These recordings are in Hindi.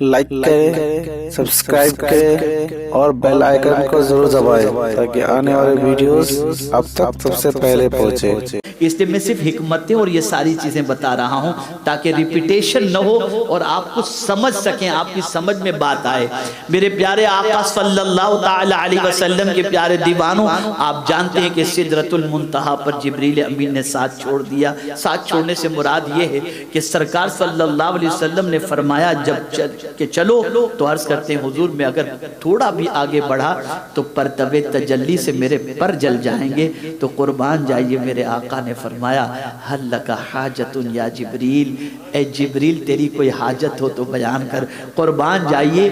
लाइक करें, सब्सक्राइब करें और बेल आइकन को जरूर दबाएं ताकि आने वाले वीडियोस आप तक सबसे पहले पहुंचे। इसलिए मैं सिर्फ हिकमतें और ये सारी चीजें बता रहा हूं ताकि रिपीटेशन न हो और आप कुछ समझ सकें, आपकी समझ में बात आए। मेरे प्यारे आका सल्लल्लाहु ताला अलैहि वसल्लम के प्यारे दीवानों, आप जानते हैं कि सिदरतुल मुंतहा पर जिब्रील अमीन ने साथ छोड़ दिया। साथ छोड़ने से मुराद ये है कि सरकार सल्लल्लाहु अलैहि वसल्लम ने फरमाया जब कि चलो, तो अर्ज करते हैं हुजूर में अगर थोड़ा भी आगे बढ़ा तो परतबे तजल्ली से मेरे पर जल जाएंगे। तो कुर्बान जाइए, मेरे आका ने फरमाया हल लका हाजतुन या जिब्रील, ए जिब्रील तेरी कोई हाजत हो तो बयान कर। कुर्बान जाइए,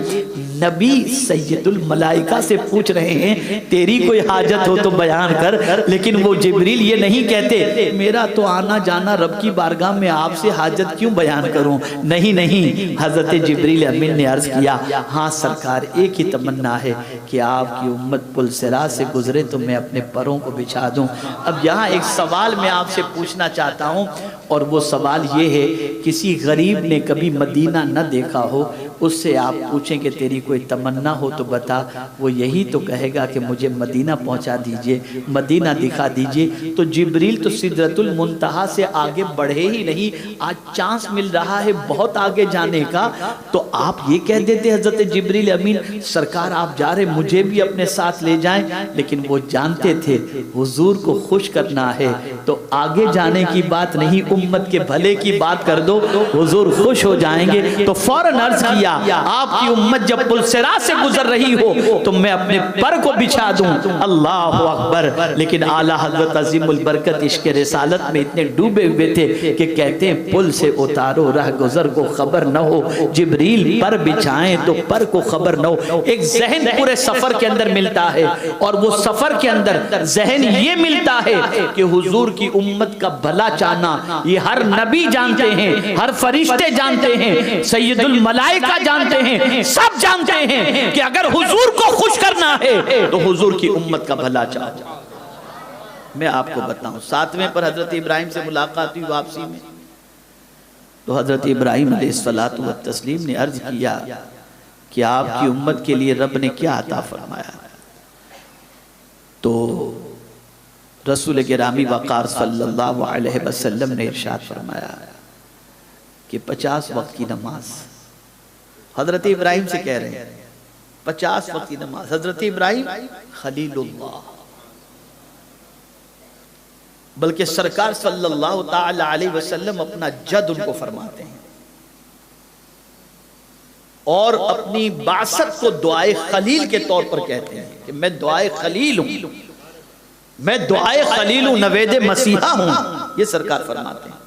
नबी सैयदुल मलाइका से पूछ रहे हैं तेरी कोई हाजत हो तो बयान कर, लेकिन वो जिब्रील ये नहीं कहते मेरा तो आना जाना रब की बारगाह में, आपसे हाजत क्यों बयान करूं। नहीं नहीं, हजरत जिब्रील अमीन ने अर्ज किया हाँ सरकार, एक ही तमन्ना है कि आपकी उम्मत पुलसिरा से गुजरे तो मैं अपने परों को बिछा दूं। अब यहाँ एक सवाल मैं आपसे पूछना चाहता हूँ और वो सवाल ये है, किसी गरीब ने कभी मदीना न देखा हो, उससे आप पूछें कि तेरी कोई तमन्ना हो तो बता, वो यही तो कहेगा कि मुझे मदीना पहुंचा दीजिए, मदीना दिखा दीजिए। तो जिब्रील तो सिदरतुल मुंतहा से आगे बढ़े ही नहीं, आज चांस मिल रहा है बहुत आगे जाने का, तो आप ये कह देते हजरत जिब्रील अमीन सरकार आप जा रहे, मुझे भी अपने साथ ले जाएं। लेकिन वो जानते थे हुजूर को खुश करना है तो आगे जाने की बात नहीं, उम्मत के भले की बात कर दो, हुजूर खुश हो जाएंगे। तो फौरन अर्ज किया आपकी उम्मत जब पुलसिरा से गुजर रही हो तो मैं अपने पर को बिछा दूं। अल्लाह अकबर। लेकिन आला हजरत अजीमुल बरकत इश्क रिसालत में इतने डूबे हुए थे कि कहते हैं पुल से उतारो राह गुजर को खबर न हो, जिब्रील पर बिछाएं तो पर को खबर न हो। एक जहन पूरे सफर के अंदर मिलता है और वो सफर के अंदर जहन ये मिलता है कि हुजूर की उम्मत का भला चाहना ये हर नबी जानते हैं, हर फरिश्ते जानते हैं, सैयदुल मलाइका जानते हैं, सब जानते हैं कि अगर हुजूर को खुश करना है तो हुजूर की उम्मत का भला चाहो। मैं आपको बताऊं, 7वें पर हजरत इब्राहिम से मुलाकात हुई वापसी में, तो हजरत इब्राहिम अलैहिस्सलातु व तस्लीम ने अर्ज किया कि आपकी उम्मत के लिए रब ने क्या अता फरमाया। तो रसूल गिरामी वक़ार सल्लल्लाहु अलैहि वसल्लम ने इरशाद फरमाया कि 50 वक्त की नमाज, हजरत इब्राहिम से कह रहे हैं 50 वक्त की नमाज। हजरत इब्राहिम खलीलुल्लाह, बल्कि सरकार सल्लल्लाहु ताला अलैहि वसल्लम अपना जद उनको फरमाते हैं और अपनी बासत को दुआए खलील के तौर पर कहते हैं कि मैं दुआए खलील हूं, मैं दुआए खलील हूं, नवेदे मसीहा हूं, ये सरकार फरमाते हैं।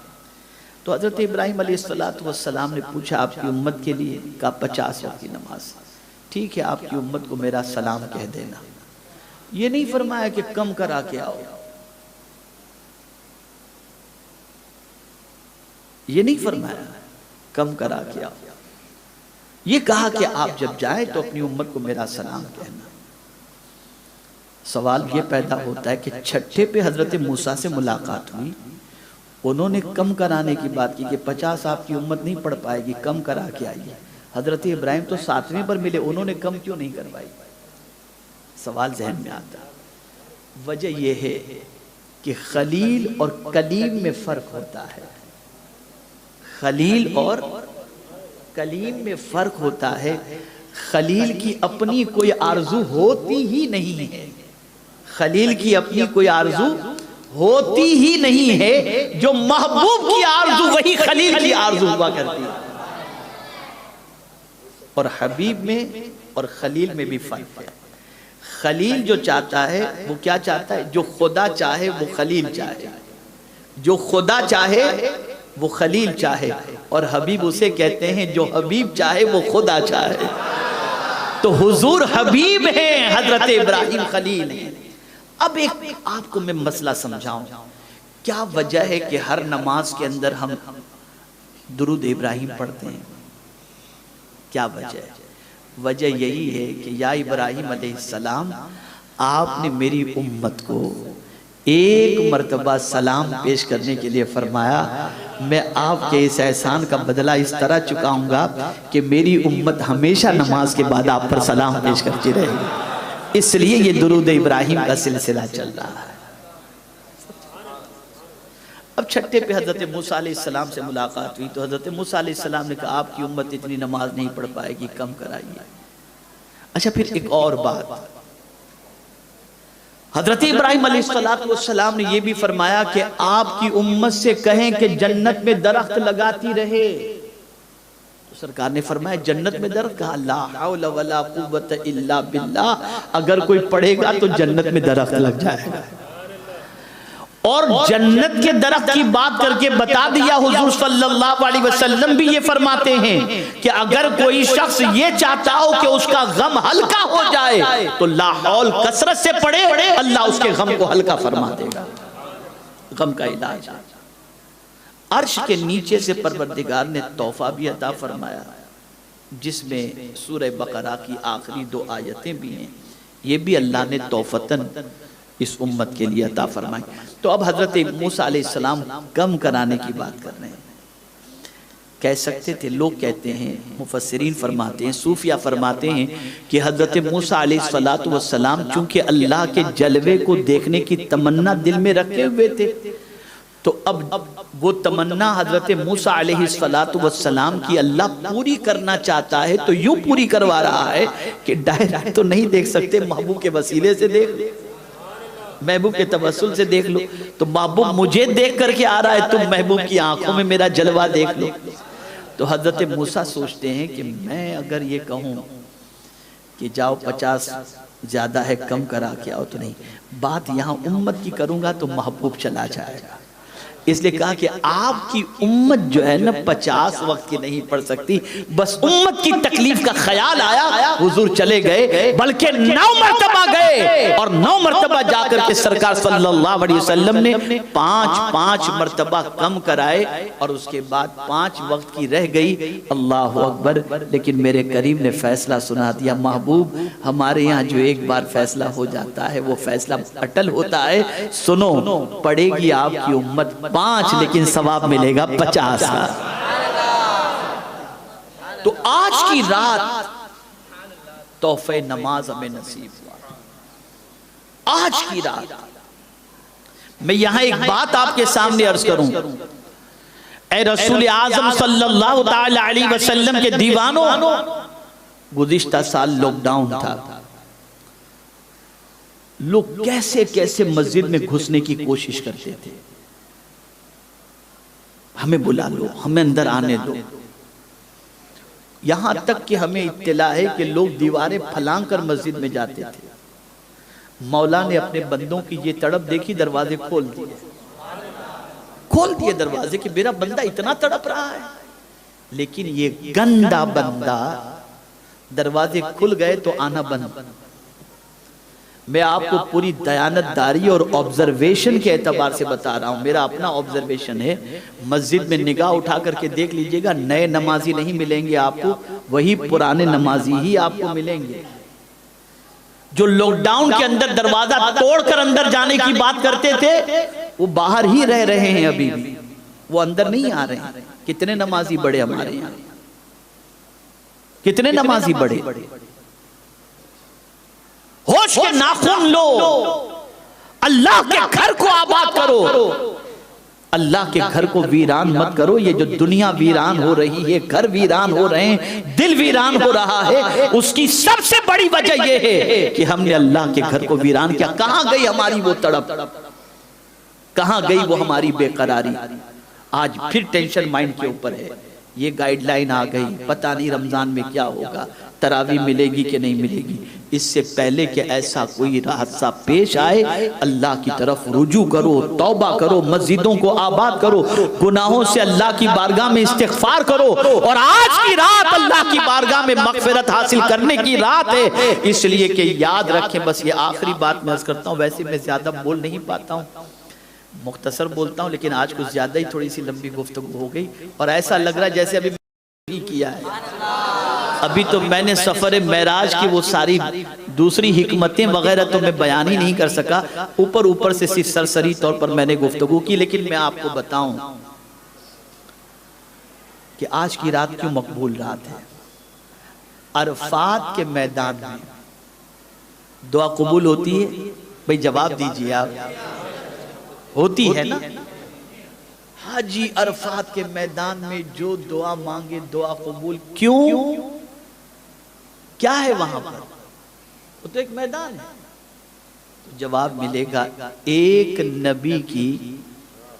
तो हजरत इब्राहिम अलैहिस्सलातु वस्सलाम ने पूछा आपकी उम्मत के लिए, का 50 वक्त की नमाज, ठीक है आपकी उम्मत को मेरा सलाम कह देना। ये नहीं फरमाया कि कम करा के आओ, ये नहीं फरमाया कम करा के आओ, ये कहा कि आप जब जाएं तो अपनी उम्मत को मेरा सलाम कहना। सवाल ये पैदा होता है कि छठे पे हजरत मूसा से मुलाकात हुई, उन्होंने कम कराने की बात की कि 50 आपकी उम्मत नहीं पढ़ पाएगी, कम करा के आइए। हजरत इब्राहिम तो 7वें पर मिले, उन्होंने कम क्यों नहीं करवाई। सवाल जहन में आता। वजह यह है कि खलील और कलीम में फर्क होता है, खलील और कलीम में फर्क होता है। खलील की अपनी कोई आरजू होती ही नहीं है, खलील की अपनी कोई आरजू होती ही नहीं है, जो महबूब की आरजू वही खलील की आरजू हुआ करती है। और हबीब में और खलील में भी फर्क है। खलील जो चाहता है वो क्या चाहता है, जो खुदा चाहे वो खलील चाहे, जो खुदा चाहे वो खलील चाहे, और हबीब उसे कहते हैं जो हबीब चाहे वो खुदा चाहे। तो हुजूर हबीब हैं, हजरत इब्राहिम खलील हैं। अब एक आपको मैं मसला समझाऊं, क्या वजह है कि हर नमाज के अंदर हम दुरूद इब्राहिम पढ़ते हैं, क्या वजह है? वजह यही है कि या इब्राहिम अलैहिस्सलाम, आपने मेरी उम्मत को एक मर्तबा सलाम पेश करने के लिए फरमाया मैं आपके इस एहसान का बदला इस तरह चुकाऊंगा कि मेरी उम्मत हमेशा नमाज के बाद आप पर सलाम पेश करती रहेगी। इसलिए ये दुरूद इब्राहिम का सिलसिला चल रहा है। अब छठे पे हजरत मूसा अलैहिस्सलाम से मुलाकात हुई तो हजरत मूसा अलैहिस्सलाम ने कहा आपकी उम्मत इतनी नमाज नहीं पढ़ पाएगी, कम कराइए। अच्छा, फिर एक और बात, हजरत इब्राहिम अलैहिस्सलाम ने यह भी फरमाया कि आपकी उम्मत से कहें कि जन्नत में दरख्त लगाती रहे। तो सरकार ने फरमाया जन्नत में दरख्त, कहा ला हौला वला कुव्वता इल्ला बिल्लाह, अगर कोई पढ़ेगा तो जन्नत में दरख्त लग जाएगा। और जन्नत के दरख्त की बात करके बता दिया हुजूर सल्लल्लाहु अलैहि वसल्लम भी ये फरमाते हैं कि अगर कोई शख्स ये चाहता हो कि उसका गम हल्का हो जाए तो लाहौल कसरत से पढ़े, अल्लाह उसके गम को हल्का फरमा देगा। गम का इलाज अर्श के नीचे से परवरदिगार ने तोहफा भी अता फरमाया, जिसमें सूरह बकरा की आखिरी 2 आयतें भी हैं। ये भी अल्लाह ने तोहफतन इस उम्मत के लिए अता फरमाई। तो अब हजरत मूसा अलैहिस्सलाम कम कराने की बात कर रहे हैं। कह सकते थे, लोग कहते हैं, मुफस्सिरीन फरमाते हैं, सूफिया फरमाते हैं कि हजरत मूसा अलैहिस्सलाम चूंकि अल्लाह के जलवे को देखने की तमन्ना दिल में रखे हुए थे, तो अब वो तमन्ना हजरत मूसा अलैहिस्सलाम की अल्लाह पूरी करना चाहता है, तो यूं पूरी करवा रहा है कि डायरेक्ट तो नहीं देख सकते, महबूब के वसीले से देख लो, महबूब के तवस्सुल से देख लो। तो महबूब मुझे देख करके आ रहा है, तुम महबूब की आंखों में मेरा जलवा देख लो। तो हजरत मूसा सोचते हैं कि मैं अगर ये कहूं कि जाओ 50 ज्यादा है, कम करा के आओ, तो नहीं, बात यहां उम्मत की करूंगा तो महबूब चला जाएगा। इसलिए कहा कि आपकी उम्मत जो है ना 50 वक्त की नहीं पढ़ सकती। बस उम्मत की तकलीफ का ख्याल आया, हुजूर चले गए, बल्कि 9 मरतबा गए और 9 मरतबा जाकर के सरकार सल्लल्लाहु अलैहि वसल्लम ने 5-5 मरतबा कम कराए और उसके बाद 5 वक्त की रह गई। अल्लाह अकबर। लेकिन मेरे करीम ने फैसला सुना दिया, महबूब हमारे यहाँ जो एक बार फैसला हो जाता है वो फैसला अटल होता है। सुनो, पढ़ेगी आपकी उम्मत 5, लेकिन सवाब मिलेगा 50 का। तो आज की रात तोहफे नमाज हमें नसीब हुआ। आज की रात मैं यहां एक बात आपके सामने अर्ज करूं, ए रसूल आजम सल्लल्लाहु ताला अलैहि वसल्लम के दीवानों, गुज़िश्ता साल लॉकडाउन था, लोग कैसे कैसे मस्जिद में घुसने की कोशिश करते थे। हमें बुला लो, हमें अंदर आने दो। यहां तक कि हमें इत्तला है कि लोग दीवारें फलांग कर मस्जिद में जाते थे। मौला ने अपने बंदों की ये तड़प देखी, दरवाजे खोल दिए दरवाजे कि मेरा बंदा इतना तड़प रहा है। लेकिन ये गंदा बंदा, दरवाजे खुल गए तो आना बंद। मैं आपको पूरी दयानतदारी और ऑब्जर्वेशन के एतबार से बता रहा हूं, मेरा अपना ऑब्जर्वेशन है। मस्जिद में निगाह उठा करके देख लीजिएगा, नए नमाजी नहीं मिलेंगे आपको, वही पुराने नमाजी ही आपको मिलेंगे। जो लॉकडाउन के अंदर दरवाजा तोड़कर अंदर जाने की बात करते थे, वो बाहर ही रह रहे हैं, अभी भी वो अंदर नहीं आ रहे हैं। कितने नमाजी बड़े हमारे यहाँ, कितने नमाजी बड़े। होश के नाखून लो, अल्लाह के घर को आबाद करो, अल्लाह के घर को वीरान मत करो। ये जो दुनिया वीरान हो रही है, घर वीरान हो रहे हैं, दिल वीरान हो रहा है, उसकी सबसे बड़ी वजह यह है कि हमने अल्लाह के घर को वीरान किया। कहां गई हमारी वो तड़प, कहां गई वो हमारी बेकरारी। आज फिर टेंशन माइंड के ऊपर है। ये गाइडलाइन आ गई, पता नहीं रमजान में क्या होगा, तरावी मिलेगी कि नहीं मिलेगी। इससे पहले कि ऐसा कोई हादसा पेश आए, अल्लाह की तरफ रुजू करो, तौबा करो, मस्जिदों को आबाद करो, गुनाहों से अल्लाह की बारगाह में इस्तिग़फ़ार करो। और आज की रात अल्लाह की बारगाह में मग़फ़िरत हासिल करने की रात है, इसलिए कि याद रखें। बस ये आखिरी बात मैं अर्ज़ करता हूँ, वैसे मैं ज्यादा बोल नहीं पाता हूँ, मुख्तसर बोलता हूँ, लेकिन आज कुछ ज्यादा ही थोड़ी सी लंबी गुफ्तगू हो गई और ऐसा लग रहा है जैसे अभी ही किया है। अभी तो मैंने सफर मेराज की वो सारी दूसरी हिकमतें वगैरह तो मैं बयान ही नहीं कर सका, ऊपर ऊपर से सिर्फ सरसरी तौर पर मैंने गुफ्तगू की। लेकिन मैं आपको बताऊं, कि आज की रात क्यों मकबूल रात है। अरफात के मैदान में दुआ कबूल होती है? भाई जवाब दीजिए आप, होती है ना? हाजी अरफात के मैदान में जो दुआ मांगे दुआ कबूल। क्यों? क्या है वहां पर? वो तो एक मैदान है। तो जवाब मिलेगा, एक नबी की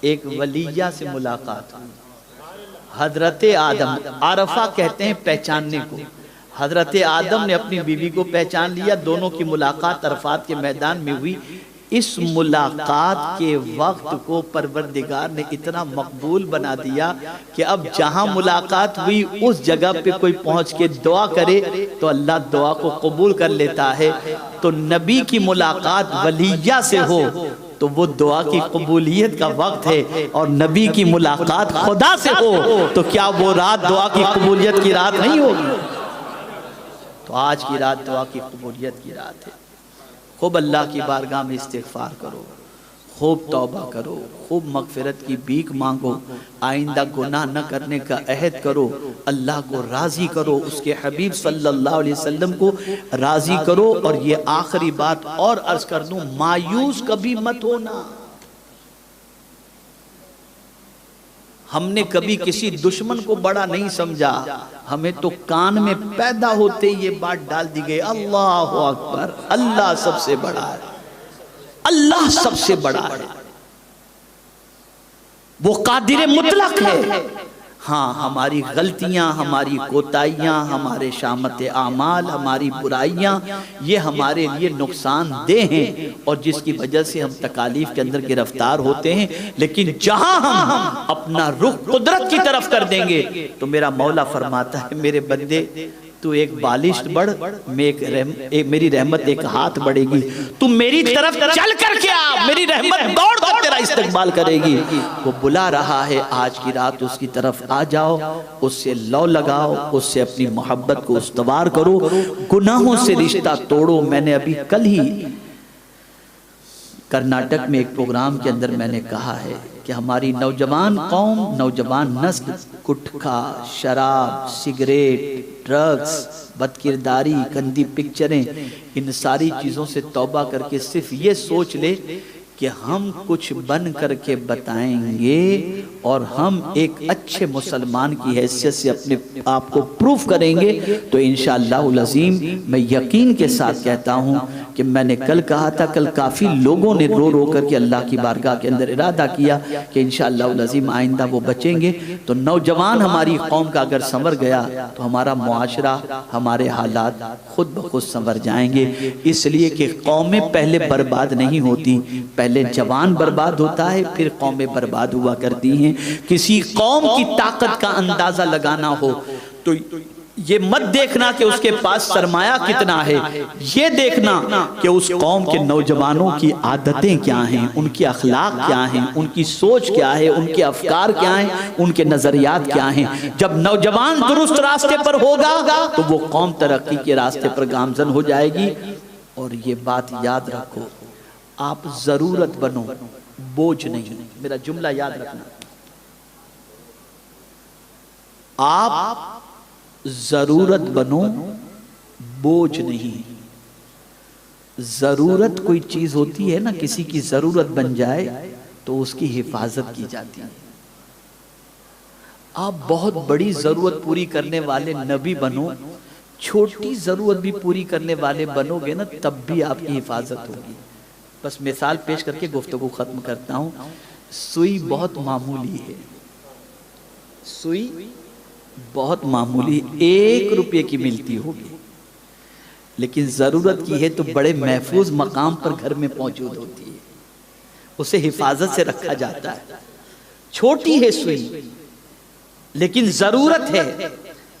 एक वलिया से मुलाकात हुई, हजरत आदम। आरफा कहते हैं पहचानने को। हजरत आदम ने अपनी बीवी को पहचान लिया, दोनों की मुलाकात अरफात के मैदान में हुई। इस मुलाकात के वक्त को परवरदिगार ने इतना मकबूल बना दिया कि अब जहां मुलाकात हुई उस जगह पे कोई पहुंच के दुआ करे तो अल्लाह दुआ को कबूल कर लेता है। तो नबी की मुलाकात वलिया से हो तो वो दुआ की कबूलियत का वक्त है, और नबी की मुलाकात खुदा से हो तो क्या वो रात दुआ की कबूलियत की रात नहीं होगी? तो आज की रात दुआ की कबूलियत की रात है। खूब अल्लाह की बारगाह में इस्तिग़फ़ार करो, खूब तौबा करो, खूब मग़फ़िरत की भीख मांगो, आइंदा गुनाह न करने का अहद करो, अल्लाह को राज़ी करो, उसके हबीब सल्लल्लाहु अलैहि वसल्लम को राज़ी करो। और ये आखिरी बात और अर्ज़ कर दूं, मायूस कभी मत होना। हमने कभी किसी दुश्मन को बड़ा नहीं समझा, हमें तो कान में पैदा होते ये बात डाल दी गई, अल्लाह अकबर, अल्लाह सबसे बड़ा है, अल्लाह सबसे बड़ा है, वो कादिर मुतलक है। हाँ, हमारी गलतियां, हमारी कोताहियां, हमारे शामत आमाल, हमारी बुराइयां, ये हमारे लिए नुकसानदेह हैं और जिसकी वजह से हम तकालीफ के अंदर गिरफ्तार होते हैं। लेकिन जहां हम अपना रुख कुदरत की तरफ कर देंगे तो मेरा मौला फरमाता है, मेरे बंदे तू एक बालिश बढ़, मैं मेरी रहमत एक हाथ बढ़ेगी, तू मेरी तरफ चल कर क्या, मेरी रहमत दौड़ कर तेरा इस्तकबाल करेगी। वो बुला रहा है, आज की रात उसकी तरफ आ जाओ, उससे लौ लगाओ, उससे अपनी मोहब्बत को उस्तवार करो, गुनाहों से रिश्ता तोड़ो। मैंने अभी कल ही कर्नाटक में एक प्रोग्राम के अंदर मैंने कहा है कि हमारी नौजवान कौम, नौजवान नस्ल गुटखा, शराब, सिगरेट, ड्रग्स, बदकिरदारी, गंदी पिक्चरें, इन सारी चीज़ों से तौबा करके सिर्फ ये सोच ले कि हम कुछ बन करके बताएंगे और हम एक अच्छे मुसलमान की हैसियत से अपने आप को प्रूफ करेंगे, तो इंशाअल्लाहुल अज़ीम मैं यकीन के साथ कहता हूँ कि मैंने कल कहा था, कल काफ़ी लोगों ने रो रो करके अल्लाह की बारगाह के अंदर इरादा किया कि इंशाअल्लाहुल अज़ीम आइंदा वो बचेंगे। तो नौजवान हमारी कौम का अगर संवर गया तो हमारा मुआशरा, हमारे हालात खुद ब खुद संवर जाएंगे। इसलिए कि कौमें पहले बर्बाद नहीं होती, पहले जवान बर्बाद होता है, फिर कौमें बर्बाद हुआ करती हैं। किसी कौम की ताकत का अंदाजा लगाना हो तो ये मत देखना कि उसके पास सरमाया कितना है, ये देखना कि उस कौम के नौजवानों की आदतें क्या हैं, उनकी अखलाक क्या हैं, उनकी सोच क्या है, उनके अफकार क्या हैं, उनके नजरियात क्या हैं। जब नौजवान दुरुस्त रास्ते पर होगा तो वो कौम तरक्की के रास्ते पर गामजन हो जाएगी। और ये बात याद रखो, आप जरूरत बनो, बोझ नहीं। मेरा जुमला याद रखना, आप जरूरत बनो, बोझ नहीं। जरूरत कोई चीज होती है ना, किसी की जरूरत बन जाए तो उसकी हिफाजत की जाती है। आप बहुत बड़ी जरूरत पूरी करने वाले नबी बनो, छोटी जरूरत भी पूरी करने वाले बनोगे ना, तब भी आपकी हिफाजत होगी। बस मिसाल पेश करके गुफ्तगू खत्म करता हूं। सुई बहुत मामूली है, सुई बहुत मामूली, 1 रुपये की मिलती होगी, लेकिन जरूरत की है तो बड़े महफूज मकाम पर घर में मौजूद होती है, उसे हिफाजत से रखा जाता है। छोटी है सुई लेकिन जरूरत है,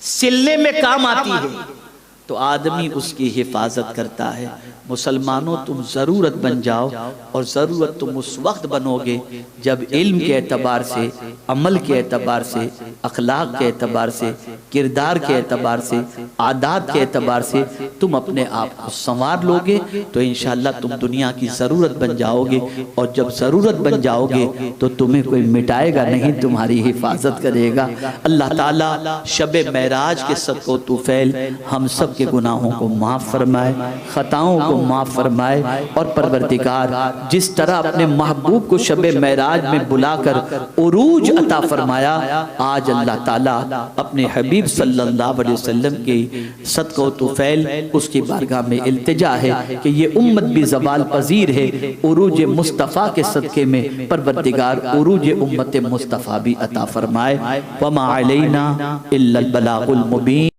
सिलने में काम आती है, तो आदमी उसकी हिफाजत करता है। मुसलमानों, तुम ज़रूरत बन जाओ, और ज़रूरत तुम उस वक्त बनोगे जब इल्म के एतबार से, अमल के एतबार से अखलाक के एतबार से, किरदार के एतबार से, आदात के एतबार से तुम अपने आप को संवार लोगे तो इंशाअल्लाह तुम दुनिया की ज़रूरत बन जाओगे। और जब ज़रूरत बन जाओगे तो तुम्हें कोई मिटाएगा नहीं, तुम्हारी हिफाजत करेगा। अल्लाह ताला शब मेराज के सदक़ो तुफ़ैल हम सब के गुनाहों को माफ़ फरमाए, ख़ताओं को माफ़ फरमाए। और परवरदिगार जिस तरह अपने महबूब को शब मेराज में बुलाकर उरूज अता फरमाया, आज अल्लाह ताला अपने हबीब सल्लल्लाहु अलैहि वसल्लम के सदक़ो तुफ़ैल उसकी बारगाह में इल्तिजा है कि ये उम्मत भी ज़वाल पजीर है, उरूज मुस्तफ़ा के सदक़े में परवरदिगार उरूज उम्मत मुस्तफ़ा भी अता फरमाए। वमा अलैना इल्लल बलागुल मुबीन।